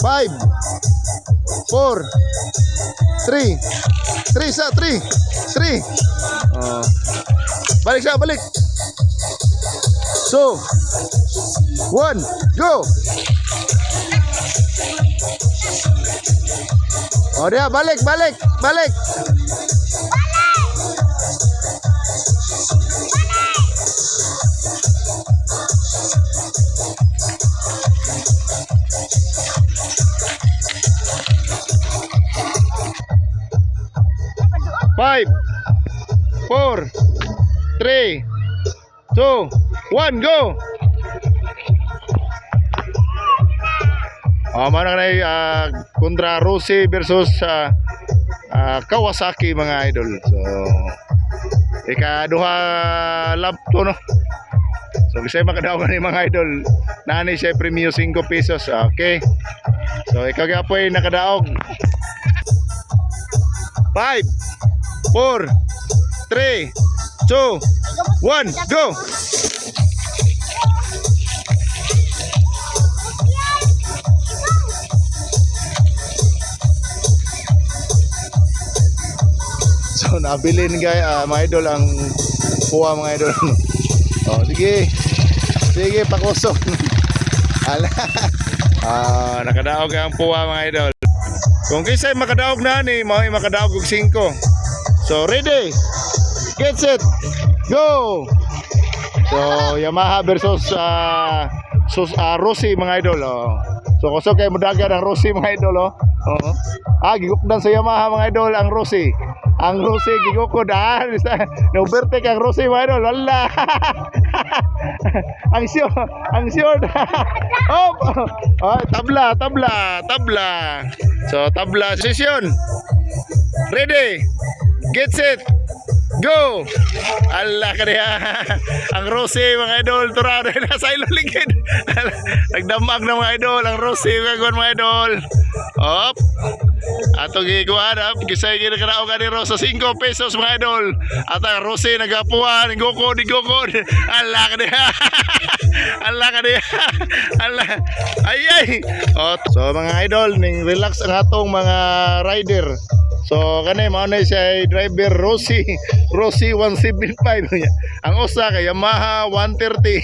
5, 4, 3. 3 sa 3. 3. Balik siya, balik. 2, 1, go. Oh dia, balik, balik, balik. Five, 4, 3, 2, 1, go. Mana na kontra Rossi versus Kawasaki mga idol. So ikaduha lap to no. So kasi makadaogan ni mga idol. Nani siya premium 5 pesos. Okay. So ikaw gapoy nakadaog. 5, 4, 3, 2, 1, go. So nabilin guys mga idol ang puwa mga idol. Oh sige. Sige pakusok. Ala. Nakadaog ang puwa mga idol. Kung kisay makadaog na ni, mao makadaog og 5. So ready. Get set. Go. So Yamaha versus Rossi mga idol. So kusog kay mudagan ang Rossi mga idol gigukdan sa Yamaha mga idol ang Rossi. Ang Rossi gigukod no overtake ang Rossi mga idol. Wala. ang sure. Tabla. So tabla session. Ready. Get set. Go. Allah ka diya. Ang Rossi mga idol turado na sa ilong ligid. Nagdamag na mga idol ang Rossi mga idol. Op. Ato gikuan kisay ginakaraog ni Rosa 5 pesos mga idol. At ang Rossi nagapuan gukod. Allah ka diya. Allah ka diya. Allah. Ay. So mga idol ning relax ang atong mga rider. So kanay mao na siya driver Rossi 175. Ang usa kay Yamaha 130.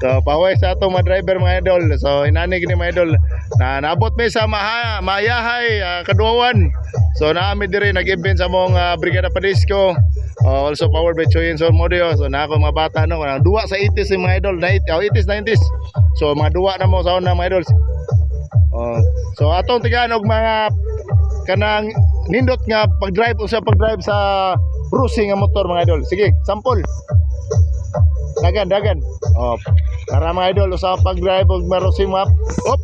So paway sa atong mga driver mga idol. So inani gini mga idol na naabot may sa Mayahay Kaduawan. So naami diri nag-event sa mong Brigada Padisco. Also powered by Choyen Sol Modio. So na ako mga bata no duwa sa 80s mga idol, 80s 90s. So mga duwa na mo sa una mga idol. So atong tigaan og mga kanang nindot nga pag-drive sa Rossi nga motor mga idol. Sige, sample. Dagan. Para mga idol sa pag-drive og Rossi map. Op.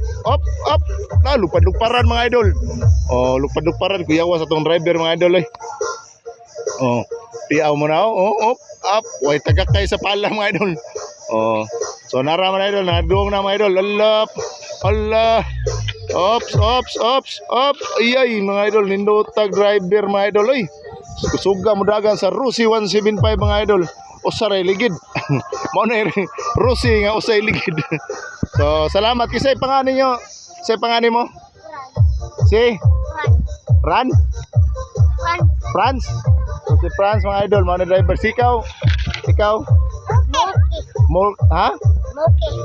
Lupad-luparan mga idol. Lupad-luparan kuyawa sa tong driver mga idol piaw mo na op. Way tagak kay sa pala mga idol. So nara mga idol, naduong na mga idol. Allah. Ops. Ay mga idol, nindotag driver mga idol suga mo dagan sa Rossi 175 mga idol. Usaray ligid. Mao na Rossi nga usay ligid. So salamat kisay pangalan niyo. Say pangalan mo? Si Ran? Franz? So, si Franz mga idol, mao na driver. Ikaw?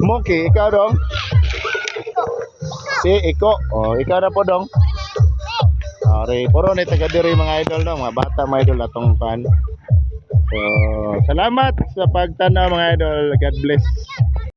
Moki, ikaw dong? Si Iko. Ikaw na po dong. Puro ni taga diri mga idol no, mga bata mga idol atong fan. So, salamat sa pagtanaw mga idol. God bless.